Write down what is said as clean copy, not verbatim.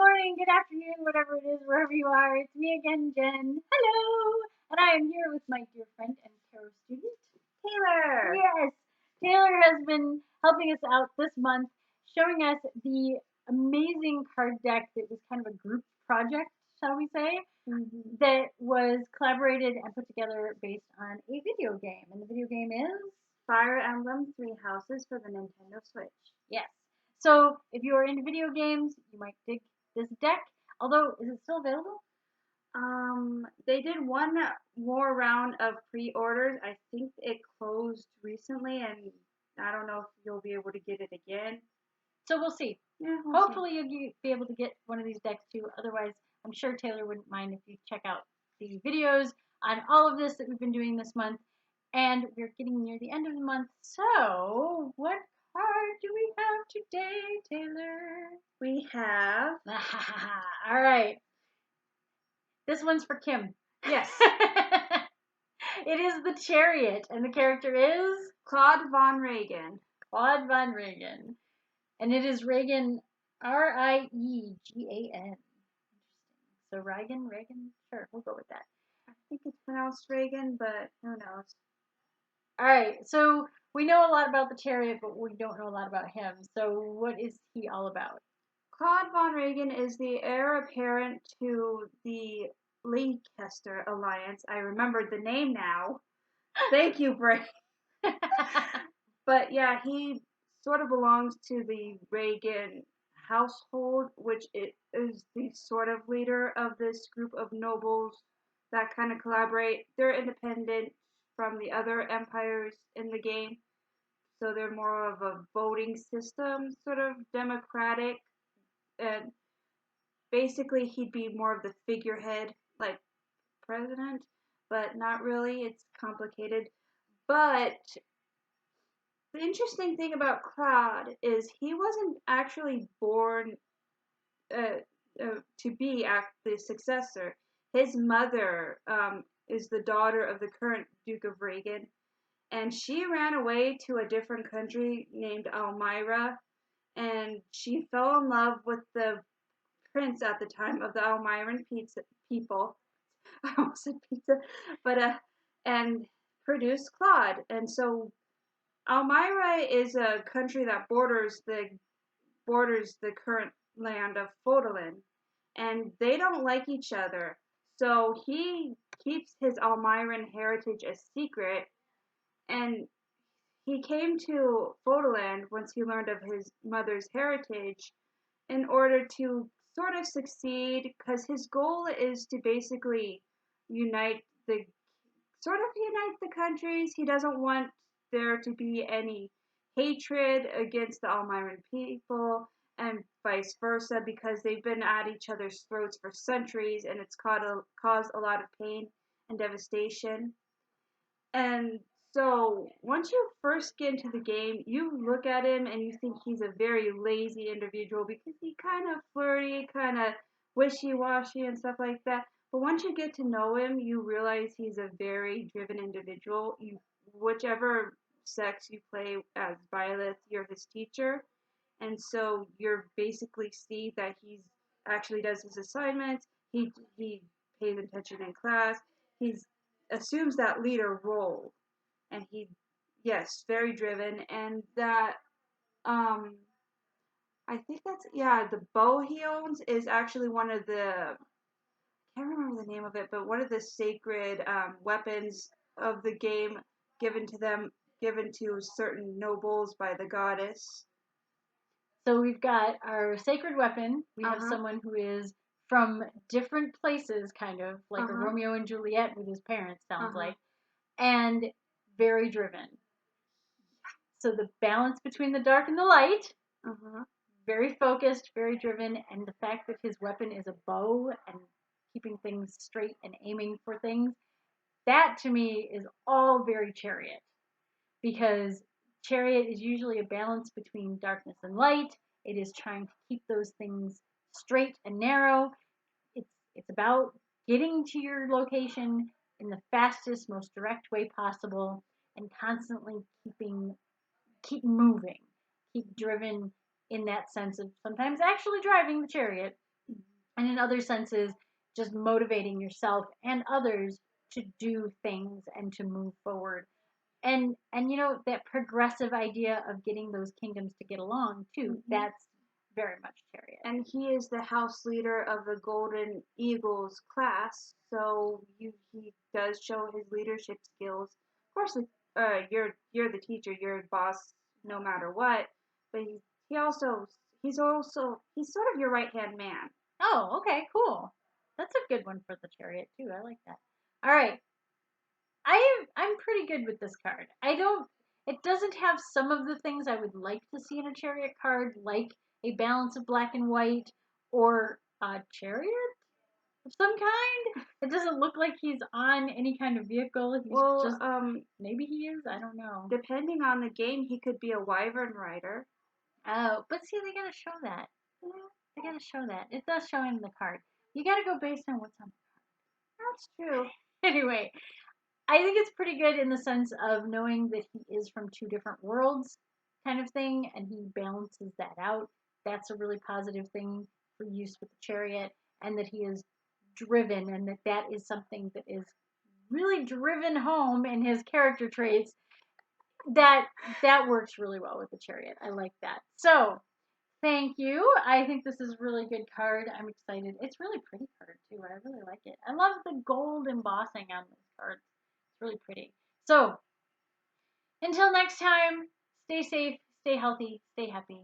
morning, good afternoon, whatever it is, wherever you are. It's me again, Jen. Hello! And I am here with my dear friend and tarot student, Taylor. Yes, Taylor has been helping us out this month, showing us the amazing card deck that was kind of a group project, shall we say, that was collaborated and put together based on a video game. And the video game is Fire Emblem Three Houses for the Nintendo Switch. Yes. So if you are into video games, you might dig this deck. Although, is it still available? They did one more round of pre-orders. I think it closed recently, and I don't know if you'll be able to get it again. So we'll see. Yeah, Hopefully you'll be able to get one of these decks too. Otherwise, I'm sure Taylor wouldn't mind if you check out the videos on all of this that we've been doing this month. And we're getting near the end of the month. So what card do we have today, Taylor? We have... All right. This one's for Kim. Yes. It is the Chariot, and the character is Claude Von Reagan. Claude Von Reagan. And it is Reagan, Riegan. Interesting. So Reagan? Sure, we'll go with that. I think it's pronounced Reagan, but who knows? All right, so we know a lot about the Chariot, but we don't know a lot about him. So what is he all about? Claude Von Reagan is the heir apparent to the Leicester Alliance. I remembered the name now. Thank you, Bray. But yeah, he sort of belongs to the Reagan household, which is the sort of leader of this group of nobles that kind of collaborate. They're independent from the other empires in the game, so they're more of a voting system, sort of democratic, and basically he'd be more of the figurehead, like president, but not really. It's complicated. But the interesting thing about Claude is he wasn't actually born to be the successor. His mother is the daughter of the current Duke of Reagan, and she ran away to a different country named Elmira, and she fell in love with the prince at the time of the Elmiran people. I almost said pizza, but and produced Claude, and so Elmira is a country that borders the current land of Fodolin, and they don't like each other. So he keeps his Elmiran heritage a secret, and he came to Fodolin once he learned of his mother's heritage in order to sort of succeed, because his goal is to basically unite the countries. He doesn't want there to be any hatred against the Elmiran people and vice versa, because they've been at each other's throats for centuries, and it's caused a lot of pain and devastation. And so once you first get into the game, you look at him and you think he's a very lazy individual because he's kind of flirty, kind of wishy-washy and stuff like that. But once you get to know him, you realize he's a very driven individual. Whichever sex you play as Violet, you're his teacher. And so you're basically see that he actually does his assignments. He pays attention in class. He assumes that leader role. And yes, very driven. And that, I think the bow he owns is actually one of the, I can't remember the name of it, but one of the sacred weapons of the game given to certain nobles by the goddess. So we've got our sacred weapon. We have someone who is from different places, kind of like a Romeo and Juliet with his parents, sounds like, and very driven. So the balance between the dark and the light, very focused, very driven, and the fact that his weapon is a bow and keeping things straight and aiming for things, that to me is all very Chariot, because Chariot is usually a balance between darkness and light. It is trying to keep those things straight and narrow. It's about getting to your location in the fastest, most direct way possible, and constantly keep moving, keep driven in that sense of sometimes actually driving the chariot, and in other senses, just motivating yourself and others to do things and to move forward. And that progressive idea of getting those kingdoms to get along too, that's very much Chariot. And he is the house leader of the Golden Eagles class, so he does show his leadership skills. Of course, you're the teacher, you're the boss, no matter what. But he's sort of your right hand man. Oh, okay, cool. That's a good one for the Chariot too. I like that. All right, I'm pretty good with this card. It doesn't have some of the things I would like to see in a Chariot card, like a balance of black and white or a chariot of some kind. It doesn't look like he's on any kind of vehicle. Maybe he is. I don't know. Depending on the game, he could be a wyvern rider. Oh, but see, they gotta show that. They gotta show that. It does show in the card. You gotta go based on what's on the card. That's true. Anyway, I think it's pretty good in the sense of knowing that he is from two different worlds kind of thing, and he balances that out. That's a really positive thing for use with the Chariot, and that he is driven, and that is something that is really driven home in his character traits. That works really well with the Chariot. I like that. So, thank you. I think this is a really good card. I'm excited. It's really pretty card too. I really like it. I love the gold embossing on this card. It's really pretty. So, until next time, stay safe, stay healthy, stay happy.